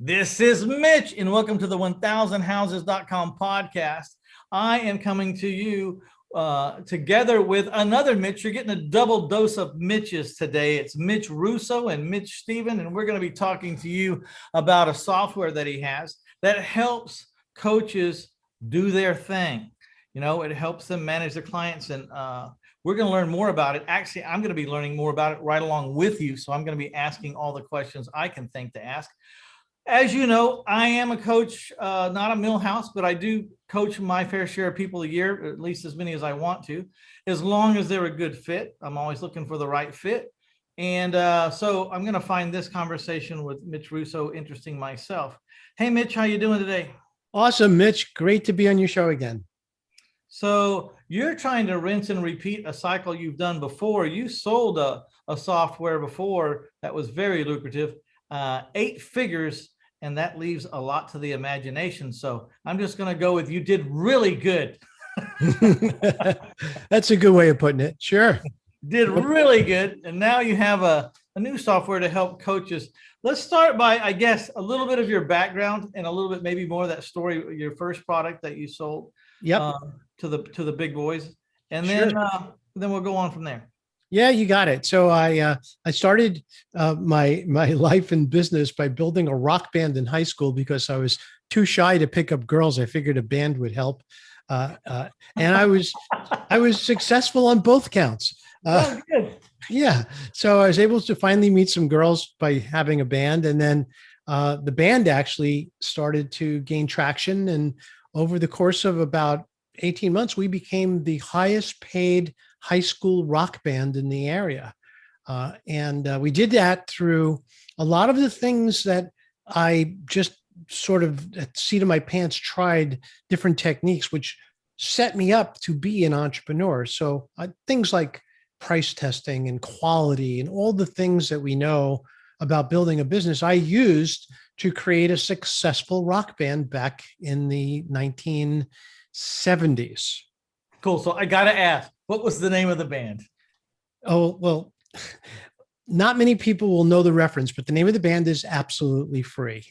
This is Mitch, and welcome to the 1000houses.com podcast. I am coming to you together with another Mitch. You're getting a double dose of Mitches today. It's Mitch Russo and Mitch Stephen, and we're going to be talking to you about a software that he has that helps coaches do their thing. You know, it helps them manage their clients, and we're going to learn more about it. Actually, I'm going to be learning more about it right along with you, so I'm going to be asking all the questions I can think to ask. As you know, I am a coach, not a millhouse, but I do coach my fair share of people a year, at least as many as I want to, as long as they're a good fit. I'm always looking for the right fit. And so I'm going to find this conversation with Mitch Russo interesting myself. Hey, Mitch, how you doing today? Awesome, Mitch. Great to be on your show again. So you're trying to rinse and repeat a cycle you've done before. You sold a software before that was very lucrative, 8 figures, and that leaves a lot to the imagination. So I'm just going to go with you did really good. That's a good way of putting it. Sure. Did really good. And now you have a new software to help coaches. Let's start by, I guess, a little bit of your background and a little bit maybe more of that story, your first product that you sold to the big boys. And then, sure. Then we'll go on from there. Yeah, you got it. So I started my life in business by building a rock band in high school because I was too shy to pick up girls. I figured a band would help, and I was successful on both counts. Good. Yeah, so I was able to finally meet some girls by having a band, and then the band actually started to gain traction. And over the course of about 18 months, we became the highest paid high school rock band in the area. And we did that through a lot of the things that I just sort of at the seat of my pants tried different techniques, which set me up to be an entrepreneur. So things like price testing and quality and all the things that we know about building a business, I used to create a successful rock band back in the 1970s. Cool. So I got to ask, what was the name of the band? Oh, well, not many people will know the reference, but the name of the band is Absolutely Free.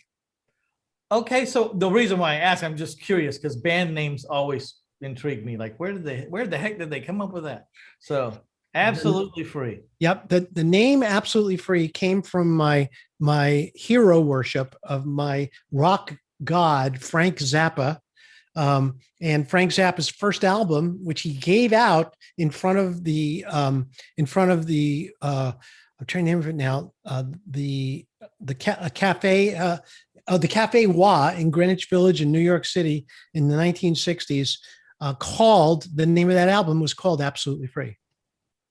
Okay. So the reason why I ask, I'm just curious because band names always intrigue me. Like where the heck did they come up with that? So Absolutely Free. Yep. The name Absolutely Free came from my hero worship of my rock god, Frank Zappa. And Frank Zappa's first album, which he gave out in front of the I'm trying to name it now, the cafe, the Cafe Wa in Greenwich Village in New York City in the 1960s, the name of that album was called Absolutely Free.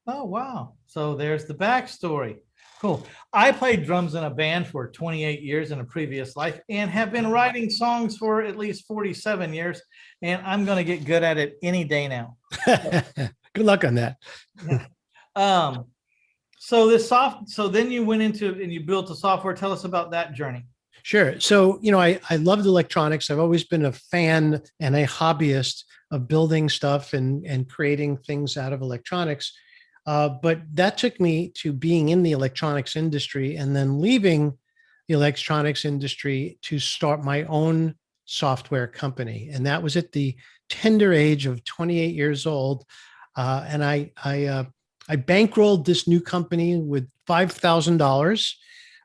Oh, wow. So there's the backstory. Cool. I played drums in a band for 28 years in a previous life and have been writing songs for at least 47 years. And I'm going to get good at it any day now. Good luck on that. Yeah. So then you went into and you built the software. Tell us about that journey. Sure. So, I loved electronics. I've always been a fan and a hobbyist of building stuff and creating things out of electronics. But that took me to being in the electronics industry and then leaving the electronics industry to start my own software company. And that was at the tender age of 28 years old. And I bankrolled this new company with $5,000.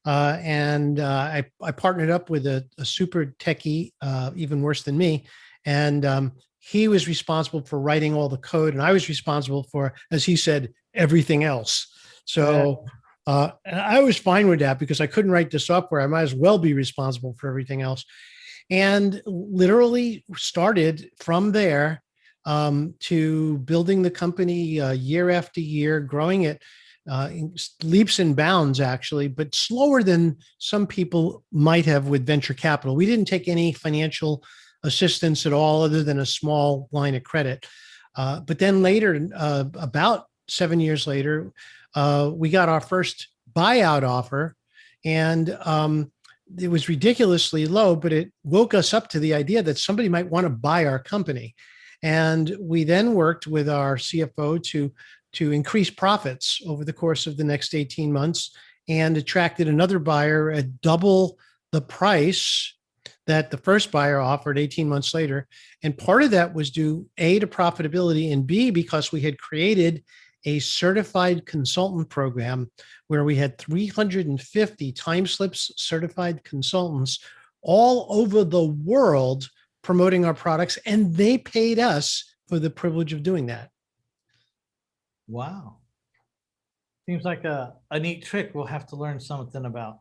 And I partnered up with a super techie, even worse than me. And he was responsible for writing all the code, and I was responsible for, as he said, everything else. So and I was fine with that because I couldn't write the software. I might as well be responsible for everything else. And literally started from there to building the company year after year, growing it in leaps and bounds, actually, but slower than some people might have with venture capital. We didn't take any financial assistance at all other than a small line of credit. But then later, about 7 years later, we got our first buyout offer, and it was ridiculously low, but it woke us up to the idea that somebody might want to buy our company. And we then worked with our CFO to increase profits over the course of the next 18 months and attracted another buyer at double the price that the first buyer offered 18 months later. And part of that was due A, to profitability, and B, because we had created a certified consultant program where we had 350 Timeslips certified consultants all over the world promoting our products, and they paid us for the privilege of doing that. Wow. Seems like a neat trick we'll have to learn something about.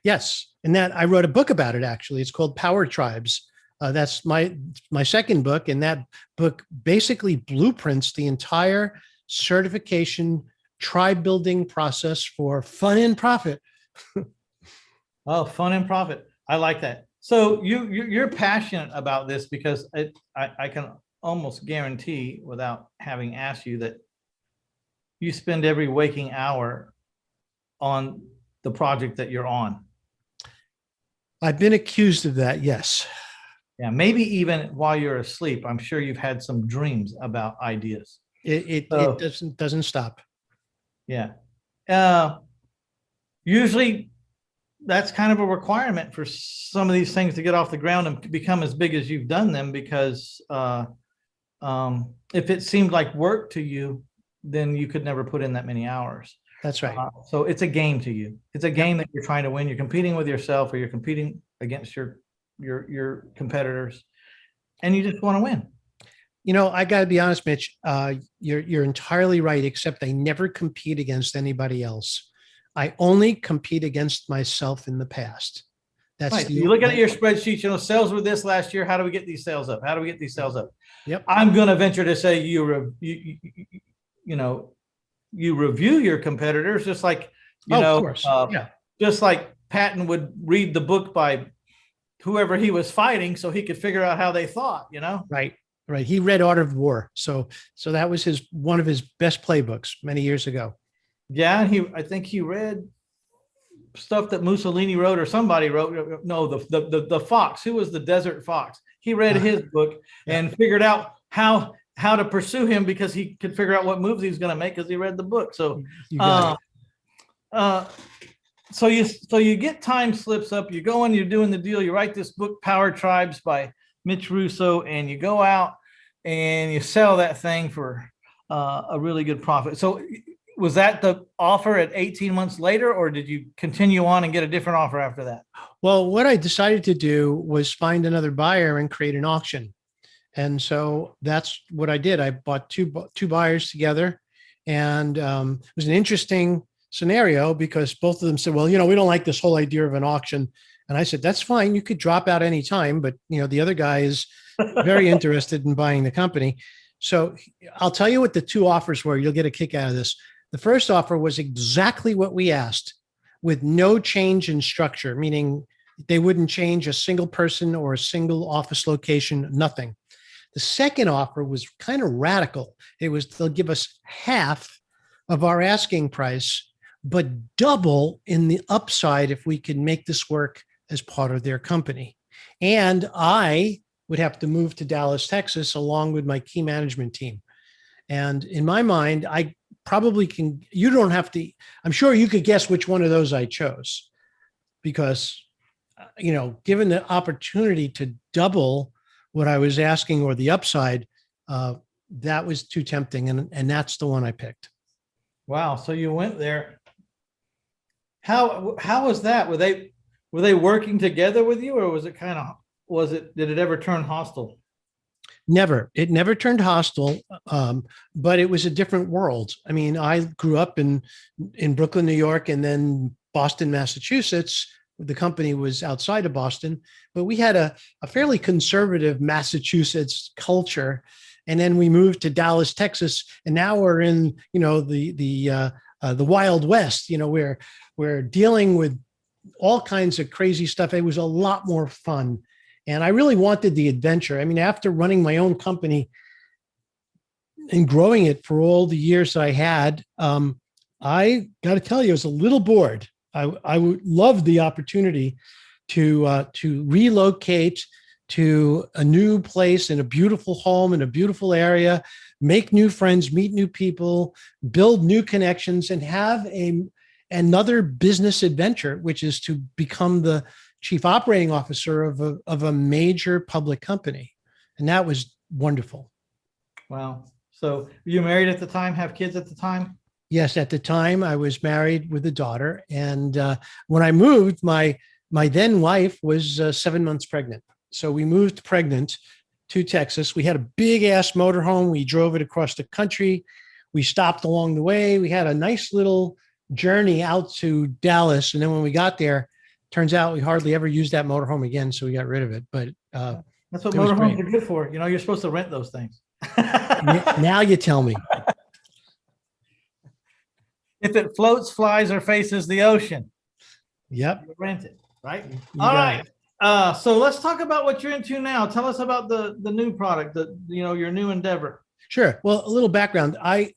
Yes, and that I wrote a book about it. Actually, it's called Power Tribes. That's my second book, and that book basically blueprints the entire certification tribe building process for fun and profit. Oh, fun and profit. I like that. So you're passionate about this because I can almost guarantee, without having asked you, that you spend every waking hour on the project that you're on. I've been accused of that. Yes. Yeah, maybe even while you're asleep. I'm sure you've had some dreams about ideas. It doesn't stop. Yeah. Usually that's kind of a requirement for some of these things to get off the ground and become as big as you've done them, because if it seemed like work to you, then you could never put in that many hours. That's right. So it's a game to you. It's a game that you're trying to win. You're competing with yourself, or you're competing against your competitors, and you just want to win. You know, I got to be honest, Mitch. You're entirely right. Except I never compete against anybody else. I only compete against myself in the past. That's right. You look at your spreadsheet. You know, sales were this last year. How do we get these sales up? How do we get these sales up? Yep. I'm going to venture to say you review your competitors, just like of course. just like Patton would read the book by whoever he was fighting, so he could figure out how they thought. Right. He read Art of War, so that was one of his best playbooks many years ago. Yeah, I think he read stuff that Mussolini wrote or somebody wrote. No, the fox. Who was the Desert Fox? He read his book and figured out how to pursue him, because he could figure out what moves he was going to make because he read the book. So, so you get Timeslips up. You go and you're doing the deal. You write this book, Power Tribes by Mitch Russo, and you go out and you sell that thing for a really good profit. So was that the offer at 18 months later, or did you continue on and get a different offer after that? Well, what I decided to do was find another buyer and create an auction. And so that's what I did. I bought two buyers together, and it was an interesting scenario because both of them said, well, we don't like this whole idea of an auction. And I said, that's fine. You could drop out anytime, but the other guy is very interested in buying the company. So I'll tell you what the two offers were. You'll get a kick out of this. The first offer was exactly what we asked, with no change in structure, meaning they wouldn't change a single person or a single office location, nothing. The second offer was kind of radical. It was, they'll give us half of our asking price, but double in the upside if we can make this work as part of their company. And I would have to move to Dallas, Texas, along with my key management team. And in my mind, I probably can, you don't have to, I'm sure you could guess which one of those I chose, because, given the opportunity to double what I was asking, or the upside, that was too tempting. And that's the one I picked. Wow. So you went there. How was that? Were they working together with you, or was it did it ever turn hostile? Never. It never turned hostile, but it was a different world. I mean, I grew up in Brooklyn, New York, and then Boston, Massachusetts. The company was outside of Boston, but we had a fairly conservative Massachusetts culture. And then we moved to Dallas, Texas, and now we're in, the Wild West. We're dealing with all kinds of crazy stuff. It was a lot more fun. And I really wanted the adventure. I mean, after running my own company and growing it for all the years that I had, I got to tell you, I was a little bored. I would love the opportunity to relocate to a new place, in a beautiful home, in a beautiful area, make new friends, meet new people, build new connections, and have another business adventure, which is to become the chief operating officer of a major public company. And that was wonderful. Wow. So were you married at the time, have kids at the time? Yes, at the time I was married with a daughter. And when I moved, my then wife was 7 months pregnant. So we moved pregnant to Texas. We had a big ass motorhome. We drove it across the country. We stopped along the way. We had a nice little journey out to Dallas. And then when we got there, turns out we hardly ever used that motorhome again. So we got rid of it. But that's what it was motorhomes great. are good for. You know, you're supposed to rent those things. Now you tell me. If it floats, flies, or faces the ocean, Yep. you rent it, right? You All got right. it. So let's talk about what you're into now. Tell us about the new product, your new endeavor. Sure. Well, a little background. I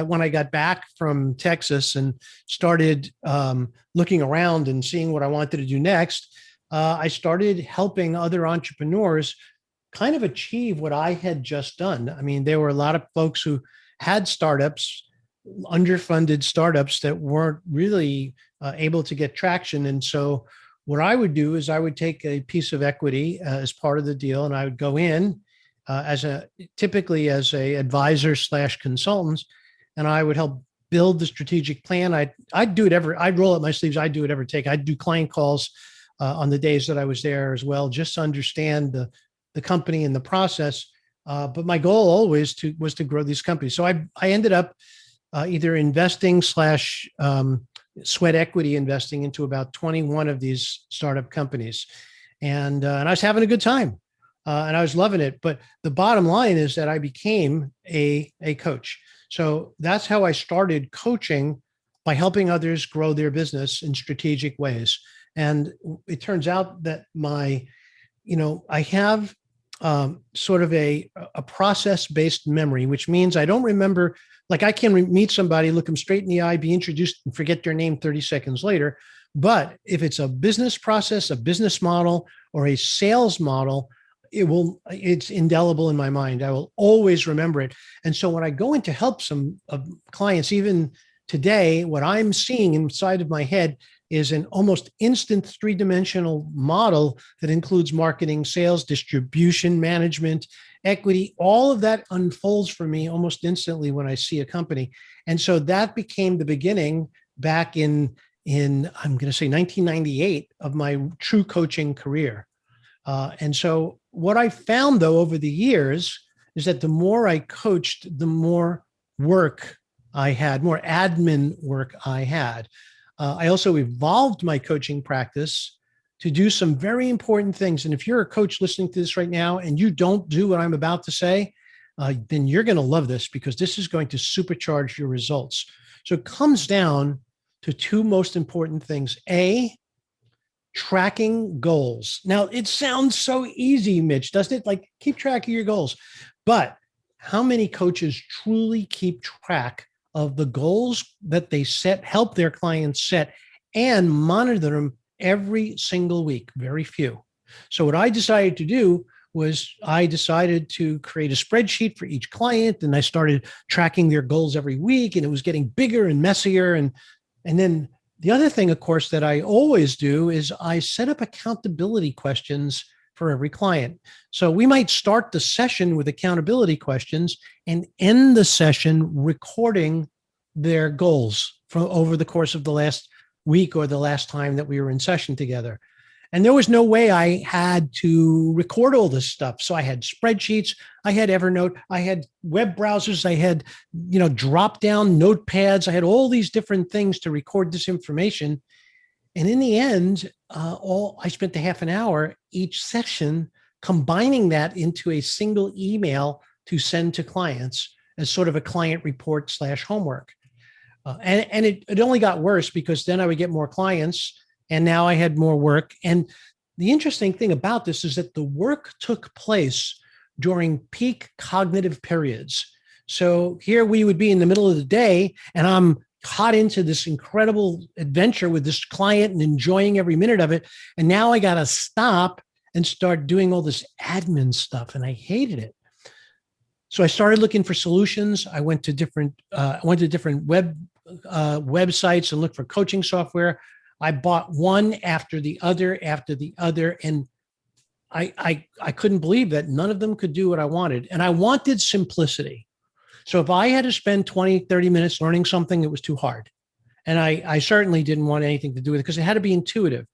when I got back from Texas and started looking around and seeing what I wanted to do next, I started helping other entrepreneurs kind of achieve what I had just done. I mean, there were a lot of folks who had startups, underfunded startups that weren't really able to get traction. And so what I would do is I would take a piece of equity as part of the deal, and I would go in typically as a advisor / consultant, and I would help build the strategic plan. I'd do it I'd roll up my sleeves. I'd do whatever it take. I'd do client calls on the days that I was there as well, just to understand the company and the process. But my goal always was to grow these companies. So I ended up either investing / sweat equity investing into about 21 of these startup companies. And I was having a good time and I was loving it. But the bottom line is that I became a coach. So that's how I started coaching, by helping others grow their business in strategic ways. And it turns out that I have sort of a process-based memory, which means I don't remember. Like I can meet somebody, look them straight in the eye, be introduced, and forget their name 30 seconds later. But if it's a business process, a business model, or a sales model, it's indelible in my mind. I will always remember it. And so when I go in to help some clients, even today, what I'm seeing inside of my head is an almost instant 3-dimensional model that includes marketing, sales, distribution, management, equity. All of that unfolds for me almost instantly when I see a company. And so that became the beginning back in I'm going to say 1998 of my true coaching career. And so what I found, though, over the years is that the more I coached, the more work I had, more admin work I had. I also evolved my coaching practice to do some very important things. And if you're a coach listening to this right now and you don't do what I'm about to say, then you're going to love this, because this is going to supercharge your results. So it comes down to two most important things. A, tracking goals. Now, it sounds so easy, Mitch, doesn't it? Like, keep track of your goals. But how many coaches truly keep track of the goals that they set, help their clients set, and monitor them every single week? Very few. So what I decided to do was I decided to create a spreadsheet for each client, and I started tracking their goals every week, and it was getting bigger and messier. And then the other thing, of course, that I always do is I set up accountability questions for every client. So we might start the session with accountability questions and end the session recording their goals from over the course of the last week or the last time that we were in session together. And there was no way I had to record all this stuff. So I had spreadsheets, I had Evernote, I had web browsers, I had, drop-down notepads. I had all these different things to record this information. And in the end, I spent a half an hour each session combining that into a single email to send to clients as sort of a client report / homework. And it only got worse, because then I would get more clients, and now I had more work. And the interesting thing about this is that the work took place during peak cognitive periods. So here we would be in the middle of the day, and I'm hot into this incredible adventure with this client and enjoying every minute of it. And now I got to stop and start doing all this admin stuff. And I hated it. So I started looking for solutions. I went to different web websites and looked for coaching software. I bought one after the other, and I couldn't believe that none of them could do what I wanted. And I wanted simplicity. So if I had to spend 20, 30 minutes learning something, it was too hard. And I certainly didn't want anything to do with it because it had to be intuitive.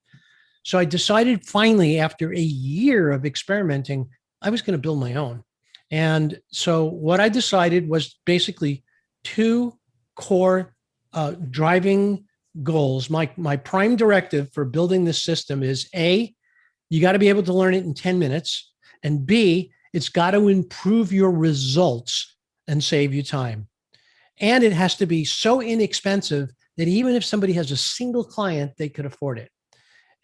So I decided finally, after a year of experimenting, I was going to build my own. And so what I decided was basically two core driving goals. My prime directive for building this system is A, you got to be able to learn it in 10 minutes. And B, it's got to improve your results and save you time. And it has to be so inexpensive that even if somebody has a single client, they could afford it.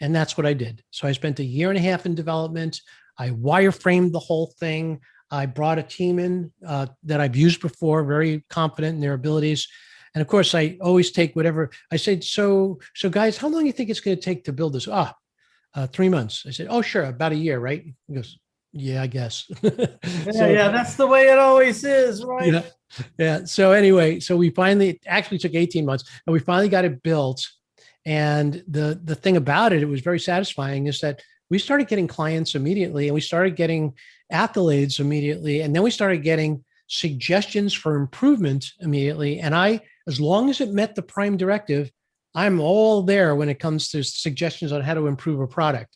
And that's what I did. So I spent a year and a half in development. I wireframed the whole thing. I brought a team in that I've used before, very confident in their abilities. And of course, I always take whatever I said. So guys, how long do you think it's going to take to build this? 3 months. I said, oh, sure. About a year, right? He goes, yeah, I guess. Yeah, that's the way it always is, right? Yeah. So anyway, so we finally actually took 18 months and we finally got it built. And the thing about it was very satisfying is that we started getting clients immediately and we started getting accolades immediately. And then we started getting suggestions for improvement immediately. And as long as it met the prime directive, I'm all there when it comes to suggestions on how to improve a product.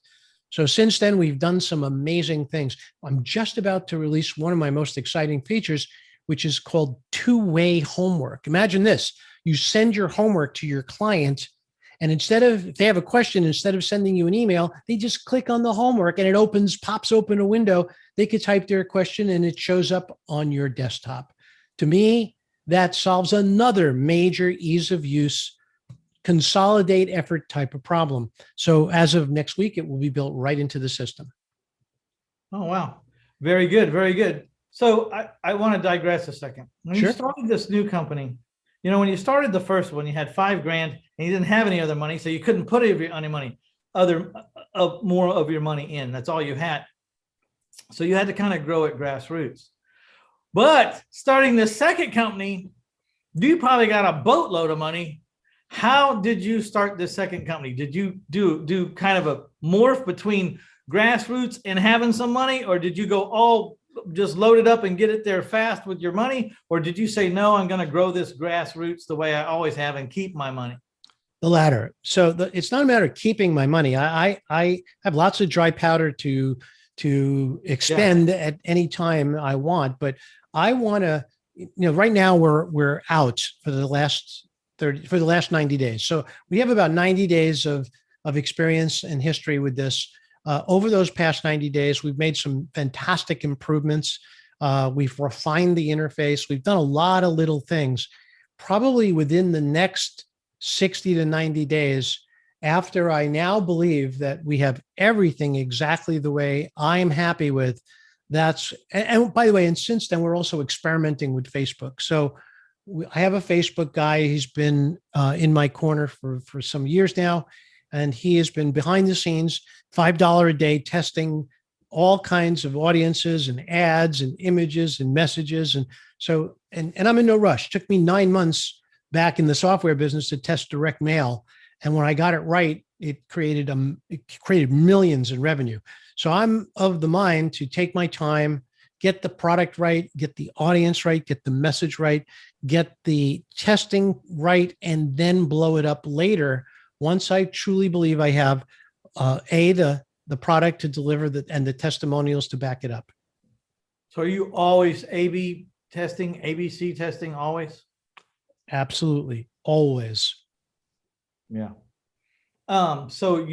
So since then, we've done some amazing things. I'm just about to release one of my most exciting features, which is called two-way homework. Imagine this. You send your homework to your client, and if they have a question, instead of sending you an email, they just click on the homework and it pops open a window. They could type their question and it shows up on your desktop. To me, that solves another major ease of use, consolidate effort type of problem. So as of next week, it will be built right into the system. Oh, wow. Very good. Very good. So I want to digress a second. When you started this new company, when you started the first one, you had $5,000 and you didn't have any other money. So you couldn't put any money, more of your money in. That's all you had. So you had to kind of grow at grassroots. But starting this second company, you probably got a boatload of money. How did you start this second company? Did you do kind of a morph between grassroots and having some money, or did you go all just load it up and get it there fast with your money? Or did you say, no, I'm going to grow this grassroots the way I always have and keep my money? The latter. So it's not a matter of keeping my money. I have lots of dry powder to expend at any time I want, but I want to, right now we're out for the last 90 days. So we have about 90 days of experience and history with this. Over those past 90 days, we've made some fantastic improvements. We've refined the interface. We've done a lot of little things. Probably within the next 60 to 90 days, after I now believe that we have everything exactly the way I'm happy with, and by the way, and since then, we're also experimenting with Facebook. So I have a Facebook guy. He's been in my corner for some years now, and he has been behind the scenes, $5 a day, testing all kinds of audiences and ads and images and messages. And so, and I'm in no rush. It took me 9 months back in the software business to test direct mail. And when I got it right, it created millions in revenue. So I'm of the mind to take my time, get the product right, get the audience right, get the message right, get the testing right, and then blow it up later once I truly believe I have the product to deliver and the testimonials to back it up. So are you always A/B testing, ABC testing always? Absolutely. Always. Yeah. So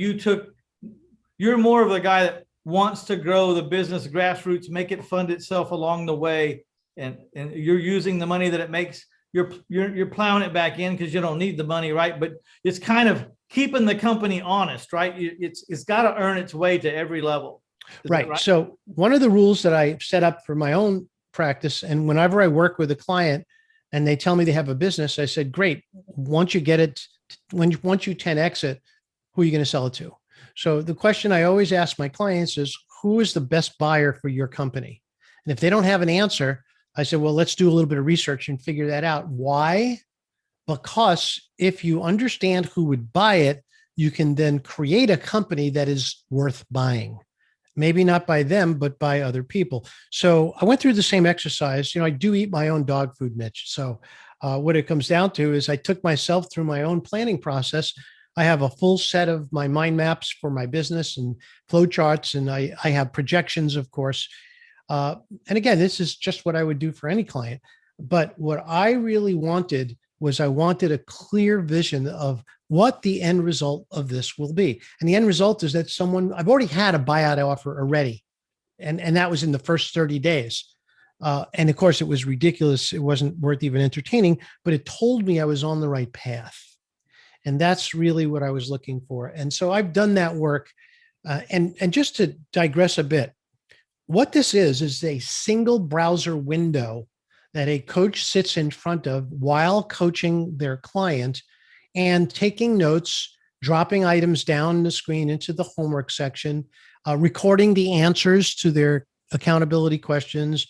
you're more of the guy that wants to grow the business grassroots, make it fund itself along the way. And you're using the money that it makes, you're plowing it back in because you don't need the money, right? But it's kind of keeping the company honest, right? It's got to earn its way to every level. Right. So one of the rules that I set up for my own practice, and whenever I work with a client and they tell me they have a business, I said, great, once you get it, once you 10X it, who are you going to sell it to? So the question I always ask my clients is, who is the best buyer for your company? And if they don't have an answer, I said, well, let's do a little bit of research and figure that out. Why? because if you understand who would buy it, you can then create a company that is worth buying. Maybe not by them, but by other people. So I went through the same exercise. I do eat my own dog food, Mitch. So what it comes down to is I took myself through my own planning process. I have a full set of my mind maps for my business and flow charts, and I have projections, of course. And again, this is just what I would do for any client. But what I really wanted was I wanted a clear vision of what the end result of this will be. And the end result is that I've already had a buyout offer already. And that was in the first 30 days. And of course, it was ridiculous. It wasn't worth even entertaining, but it told me I was on the right path. And that's really what I was looking for. And so I've done that work. And just to digress a bit, what this is a single browser window that a coach sits in front of while coaching their client and taking notes, dropping items down the screen into the homework section, recording the answers to their accountability questions,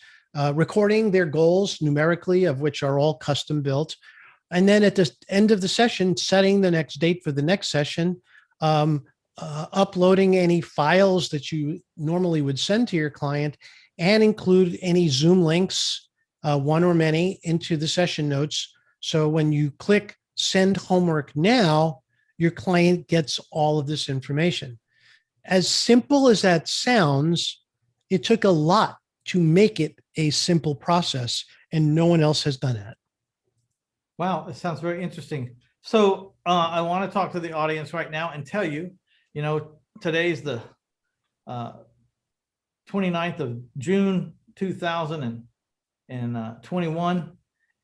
recording their goals numerically, of which are all custom built. And then at the end of the session, setting the next date for the next session, uploading any files that you normally would send to your client, and include any Zoom links, one or many, into the session notes. So when you click send homework now, your client gets all of this information. As simple as that sounds, it took a lot to make it a simple process, and no one else has done that. Wow, it sounds very interesting. So I want to talk to the audience right now and tell you, today's the 29th of June, 2021,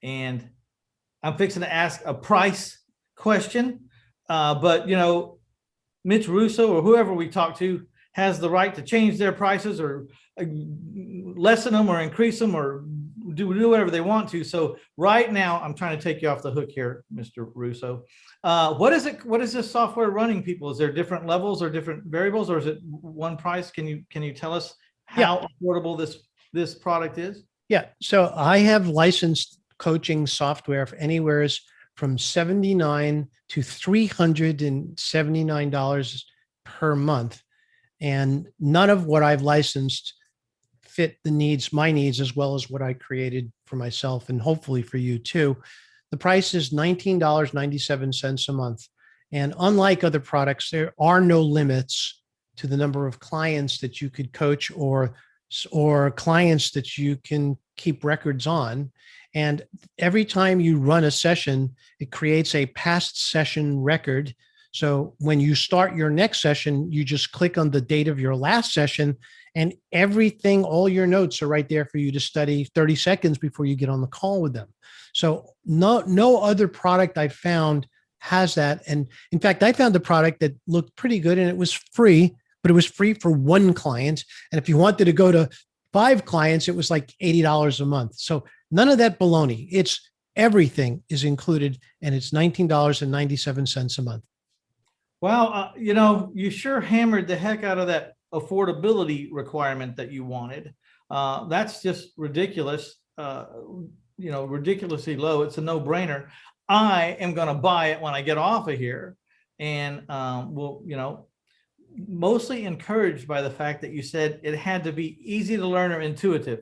and I'm fixing to ask a price question. But Mitch Russo or whoever we talk to has the right to change their prices or lessen them or increase them or do whatever they want to. So right now, I'm trying to take you off the hook here, Mr. Russo. What is this software running, people? Is there different levels or different variables, or is it one price? Can you tell us how affordable this product is? Yeah. So I have licensed coaching software for anywhere from $79 to $379 per month. And none of what I've licensed fit my needs, as well as what I created for myself and hopefully for you too. The price is $19.97 a month. And unlike other products, there are no limits to the number of clients that you could coach or clients that you can keep records on. And every time you run a session, it creates a past session record. So when you start your next session, you just click on the date of your last session, and everything, all your notes are right there for you to study 30 seconds before you get on the call with them. So no other product I found has that. And in fact, I found a product that looked pretty good, and it was free, but it was free for one client. And if you wanted to go to 5 clients, it was like $80 a month. So none of that baloney. Everything is included, and it's $19.97 a month. Wow. You sure hammered the heck out of that affordability requirement that you wanted. That's just ridiculous. Ridiculously low. It's a no-brainer. I am going to buy it when I get off of here, and mostly encouraged by the fact that you said it had to be easy to learn or intuitive.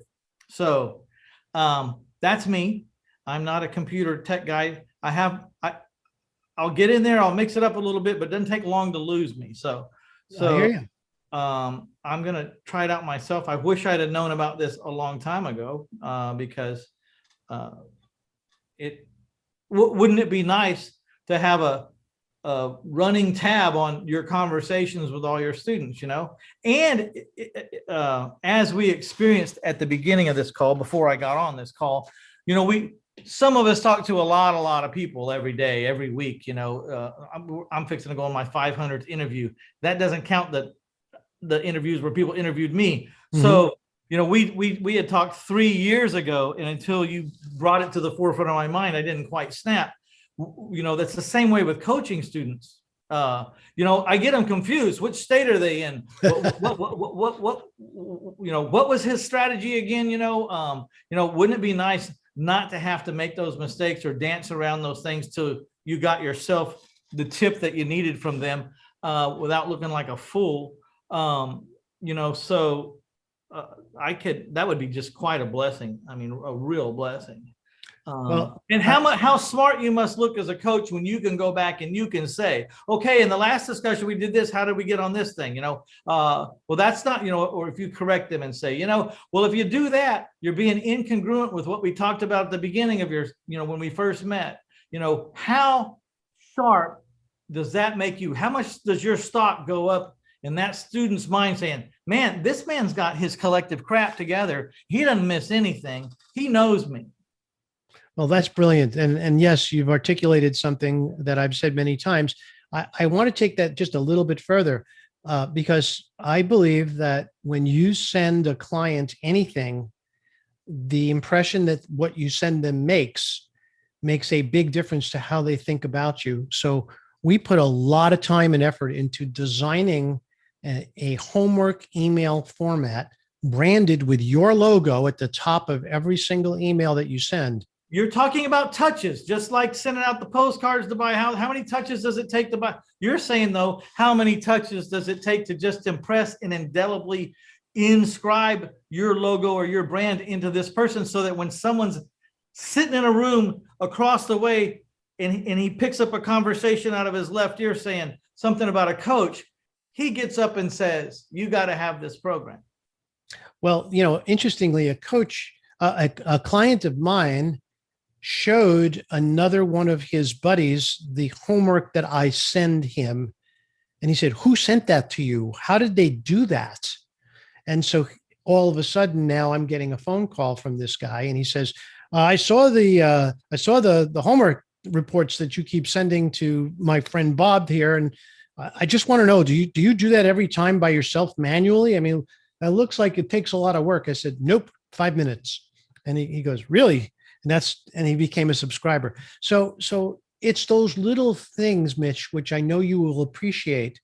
So that's me. I'm not a computer tech guy. I'll get in there. I'll mix it up a little bit, but it doesn't take long to lose me. So I hear you. I'm going to try it out myself. I wish I'd have known about this a long time ago, because wouldn't it be nice to have a running tab on your conversations with all your students, and as we experienced at the beginning of this call, before I got on this call, some of us talk to a lot of people every day, every week. I'm fixing to go on my 500th interview. That doesn't count the interviews where people interviewed me. Mm-hmm. So, we had talked 3 years ago, and until you brought it to the forefront of my mind, I didn't quite snap. That's the same way with coaching students. I get them confused. Which state are they in? What was his strategy again? Wouldn't it be nice not to have to make those mistakes or dance around those things till you got yourself the tip that you needed from them, without looking like a fool. So that would be just quite a blessing. I mean, a real blessing. And how smart you must look as a coach when you can go back and you can say, okay, in the last discussion we did this, how did we get on this thing? Well, that's not, or if you correct them and say, well, if you do that, you're being incongruent with what we talked about at the beginning of your, when we first met. How sharp does that make you? How much does your stock go up in that student's mind saying, man, this man's got his collective crap together. He doesn't miss anything. He knows me. Well, that's brilliant. And yes, you've articulated something that I've said many times. I want to take that just a little bit further, because I believe that when you send a client anything, the impression that what you send them makes a big difference to how they think about you. So we put a lot of time and effort into designing a homework email format branded with your logo at the top of every single email that you send. You're talking about touches, just like sending out the postcards to buy a house. How many touches does it take to buy? You're saying, though, how many touches does it take to just impress and indelibly inscribe your logo or your brand into this person, so that when someone's sitting in a room across the way and he picks up a conversation out of his left ear saying something about a coach, he gets up and says, you got to have this program. Well, interestingly, a coach, a client of mine showed another one of his buddies the homework that I send him. And he said, who sent that to you? How did they do that? And so all of a sudden now I'm getting a phone call from this guy, and he says, I saw the homework reports that you keep sending to my friend Bob here. And I just want to know, do you do that every time by yourself manually? I mean, it looks like it takes a lot of work. I said, nope, 5 minutes. And he goes, really? And he became a subscriber. So it's those little things, Mitch, which I know you will appreciate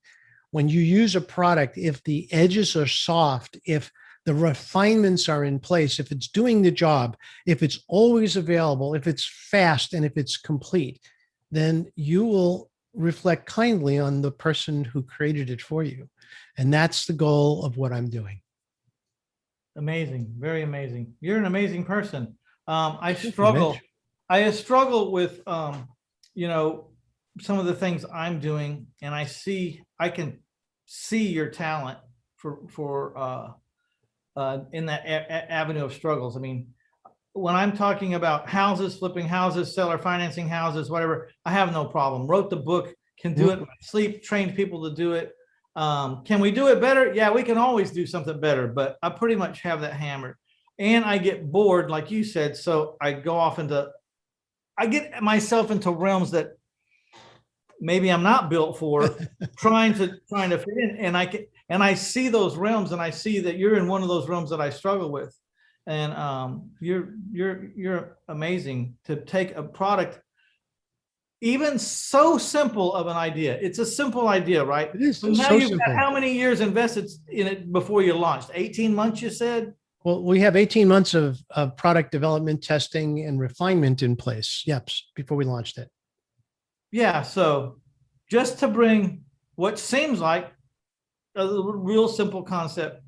when you use a product. If the edges are soft, if the refinements are in place, if it's doing the job, if it's always available, if it's fast, and if it's complete, then you will reflect kindly on the person who created it for you. And that's the goal of what I'm doing. Amazing. Very amazing. You're an amazing person. I struggle with, some of the things I'm doing, and I can see your talent for in that avenue of struggles. I mean, when I'm talking about houses, flipping houses, seller financing houses, whatever, I have no problem. Wrote the book, can do it in my sleep, trained people to do it. Can we do it better? Yeah, we can always do something better, but I pretty much have that hammered. And I get bored, like you said, so I get myself into realms that maybe I'm not built for, trying to fit in. And I see those realms, and I see that you're in one of those realms that I struggle with. And you're amazing to take a product, even so simple of an idea. It's a simple idea, right? It is. So now you've got how many years invested in it before you launched? 18 months, you said? Well, we have 18 months of product development, testing, and refinement in place. Yep, before we launched it. Yeah. So just to bring what seems like a real simple concept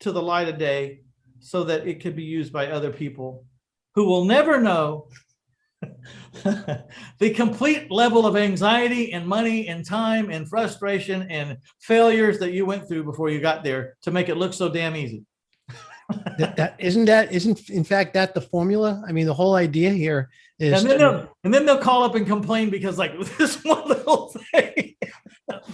to the light of day, so that it could be used by other people who will never know the complete level of anxiety and money and time and frustration and failures that you went through before you got there to make it look so damn easy. Isn't in fact that the formula? I mean, the whole idea here is, and then they'll call up and complain because like this one little thing.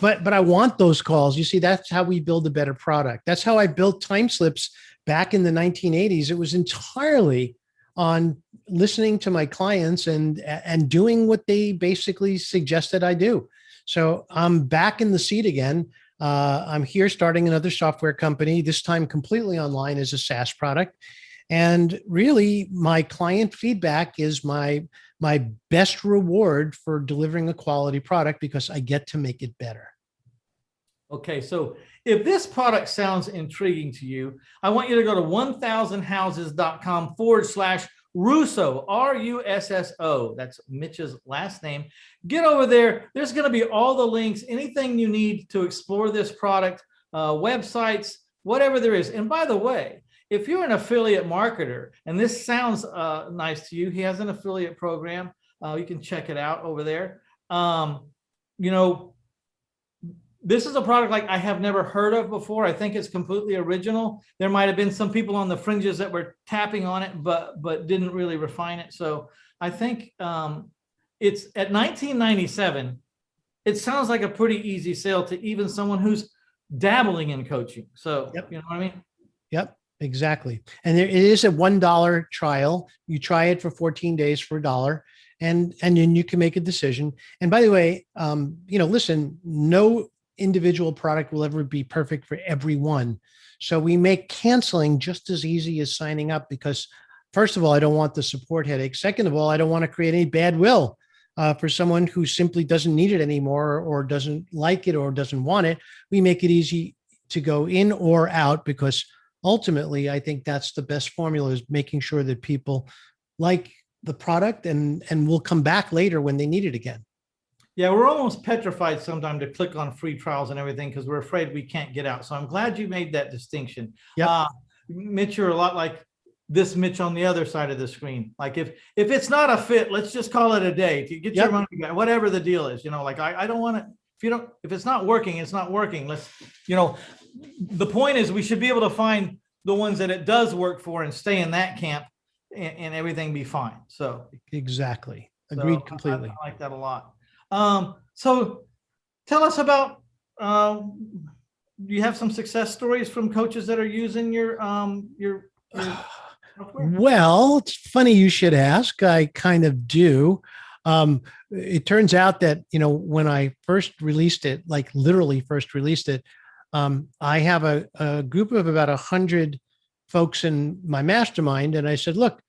But I want those calls. You see, that's how we build a better product. That's how I built Timeslips back in the 1980s. It was entirely on listening to my clients and doing what they basically suggested I do. So I'm back in the seat again. I'm here starting another software company, this time completely online as a SaaS product. And really, my client feedback is my best reward for delivering a quality product, because I get to make it better. Okay, so if this product sounds intriguing to you, I want you to go to 1000houses.com/1,000 Russo, Russo. That's Mitch's last name. Get over there. There's going to be all the links, anything you need to explore this product, websites, whatever there is. And by the way, if you're an affiliate marketer and this sounds nice to you, he has an affiliate program. You can check it out over there. You know, this is a product like I have never heard of before. I think it's completely original. There might have been some people on the fringes that were tapping on it, but didn't really refine it. So I think it's at $19.97. It sounds like a pretty easy sale to even someone who's dabbling in coaching. So, Yep. You know what I mean? Yep, exactly. And it is a $1 trial. You try it for 14 days for $1, and then you can make a decision. And by the way, listen, no individual product will ever be perfect for everyone. So we make canceling just as easy as signing up, because first of all, I don't want the support headache. Second of all, I don't want to create any bad will for someone who simply doesn't need it anymore, or doesn't like it, or doesn't want it. We make it easy to go in or out, because ultimately, I think that's the best formula, is making sure that people like the product and will come back later when they need it again. Yeah, we're almost petrified sometimes to click on free trials and everything because we're afraid we can't get out. So I'm glad you made that distinction. Yep. Mitch, you're a lot like this Mitch on the other side of the screen. Like if it's not a fit, let's just call it a day to get your money back, whatever the deal is. Like I don't want to, if it's not working, it's not working. Let's, the point is we should be able to find the ones that it does work for and stay in that camp and everything be fine. So exactly. Agreed completely. I like that a lot. So tell us about, you have some success stories from coaches that are using your software? Well, it's funny you should ask. I kind of do. It turns out that, when I first released it, like literally first released it, I have a group of about 100 folks in my mastermind. And I said, look,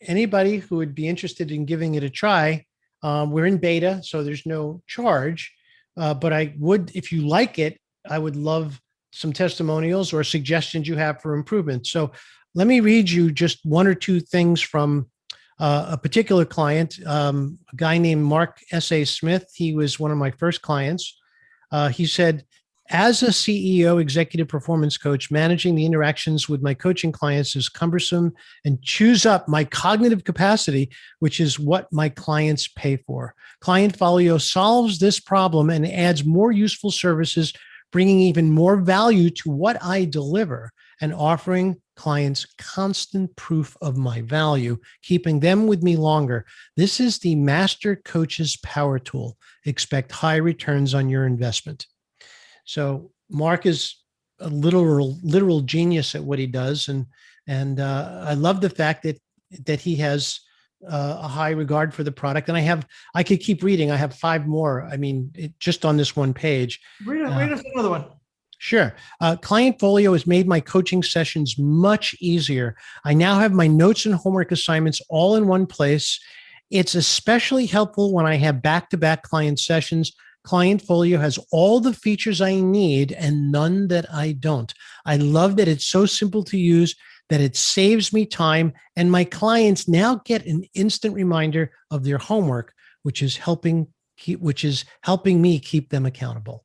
anybody who would be interested in giving it a try, we're in beta, so there's no charge. But I would, if you like it, I would love some testimonials or suggestions you have for improvement. So let me read you just one or two things from a particular client, a guy named Mark S.A. Smith. He was one of my first clients. He said, as a CEO, executive performance coach, managing the interactions with my coaching clients is cumbersome and chews up my cognitive capacity, which is what my clients pay for. Clientfolio solves this problem and adds more useful services, bringing even more value to what I deliver and offering clients constant proof of my value, keeping them with me longer. This is the master coach's power tool. Expect high returns on your investment. So Mark is a literal genius at what he does, and I love the fact that he has a high regard for the product. And I could keep reading. I have 5 more. I mean, just on this one page. Read us another one. Sure. Clientfolio has made my coaching sessions much easier. I now have my notes and homework assignments all in one place. It's especially helpful when I have back-to-back client sessions. Clientfolio has all the features I need and none that I don't. I love that it's so simple to use, that it saves me time, and my clients now get an instant reminder of their homework, which is helping me keep them accountable.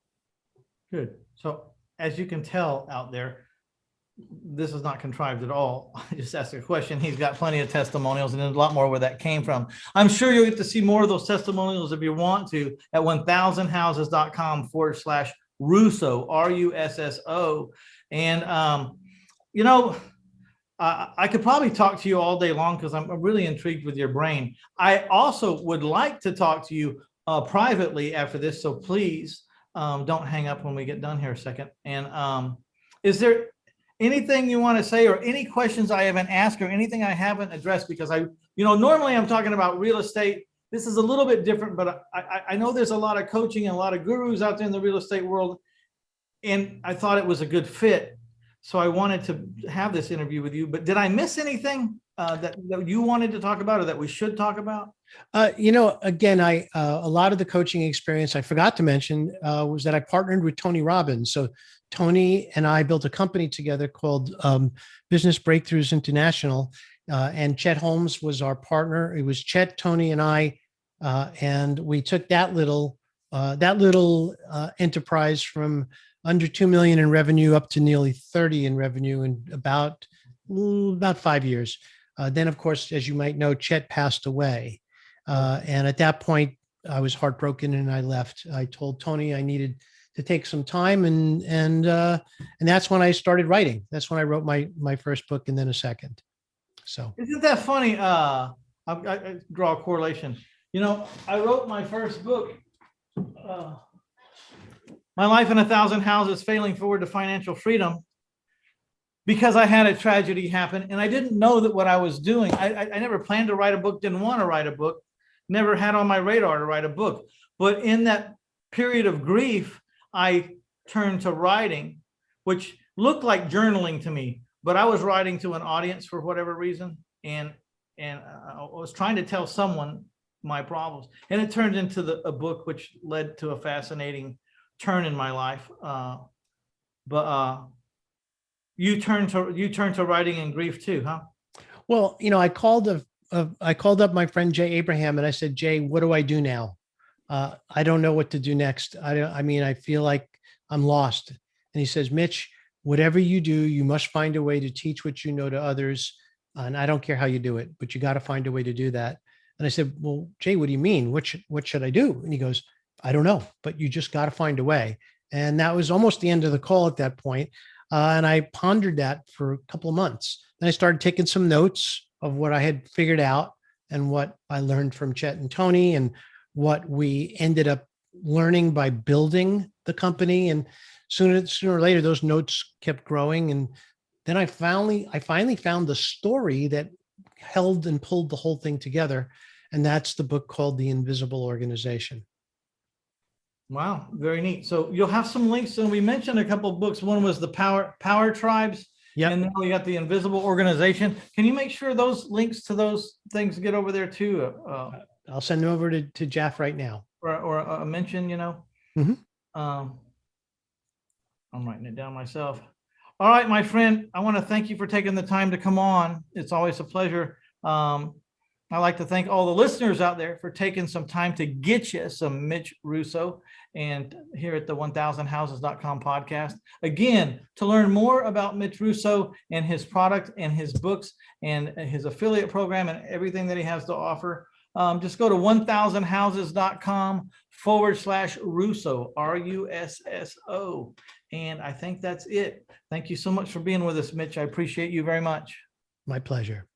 Good. So as you can tell out there, this is not contrived at all. I just asked a question. He's got plenty of testimonials, and there's a lot more where that came from. I'm sure you'll get to see more of those testimonials if you want to at 1000houses.com/Russo, Russo. And, I could probably talk to you all day long because I'm really intrigued with your brain. I also would like to talk to you privately after this. So please don't hang up when we get done here a second. And is there anything you want to say, or any questions I haven't asked, or anything I haven't addressed? Because normally I'm talking about real estate. This is a little bit different, but I know there's a lot of coaching and a lot of gurus out there in the real estate world, and I thought it was a good fit. So I wanted to have this interview with you, but did I miss anything that you wanted to talk about, or that we should talk about? Again, a lot of the coaching experience I forgot to mention was that I partnered with Tony Robbins. So Tony and I built a company together called Business Breakthroughs International. and Chet Holmes was our partner. It was Chet, Tony, and I, and we took that little enterprise from under 2 million in revenue up to nearly 30 in revenue in about 5 years. Then, of course, as you might know, Chet passed away, and at that point, I was heartbroken and I left. I told Tony I needed to take some time, and that's when I started writing. That's when I wrote my first book and then a second. So isn't that funny? I draw a correlation. You know, I wrote my first book, My Life in 1,000 Houses, Failing Forward to Financial Freedom, because I had a tragedy happen and I didn't know that what I was doing. I never planned to write a book, didn't want to write a book, never had on my radar to write a book. But in that period of grief, I turned to writing, which looked like journaling to me, but I was writing to an audience for whatever reason. And I was trying to tell someone my problems, and it turned into a book, which led to a fascinating turn in my life. But you turned to writing in grief too, huh? well, I called up my friend Jay Abraham and I said, Jay, what do I do now? I don't know what to do next. I feel like I'm lost. And he says, Mitch, whatever you do, you must find a way to teach what you know to others. And I don't care how you do it, but you got to find a way to do that. And I said, well, Jay, what do you mean? What should I do? And he goes, I don't know, but you just got to find a way. And that was almost the end of the call at that point. And I pondered that for a couple of months. Then I started taking some notes of what I had figured out and what I learned from Chet and Tony and what we ended up learning by building the company. And sooner or later, those notes kept growing. And then I finally found the story that held and pulled the whole thing together. And that's the book called The Invisible Organization. Wow, very neat. So you'll have some links. And we mentioned a couple of books. One was the Power Tribes. Yeah. And then we got the Invisible Organization. Can you make sure those links to those things get over there too? I'll send them over to Jeff right now. Or a mention, Mhm. I'm writing it down myself. All right, my friend, I want to thank you for taking the time to come on. It's always a pleasure. I'd like to thank all the listeners out there for taking some time to get you some Mitch Russo and here at the 1000houses.com podcast. Again, to learn more about Mitch Russo and his product and his books and his affiliate program and everything that he has to offer, just go to 1000houses.com/Russo, Russo. And I think that's it. Thank you so much for being with us, Mitch. I appreciate you very much. My pleasure.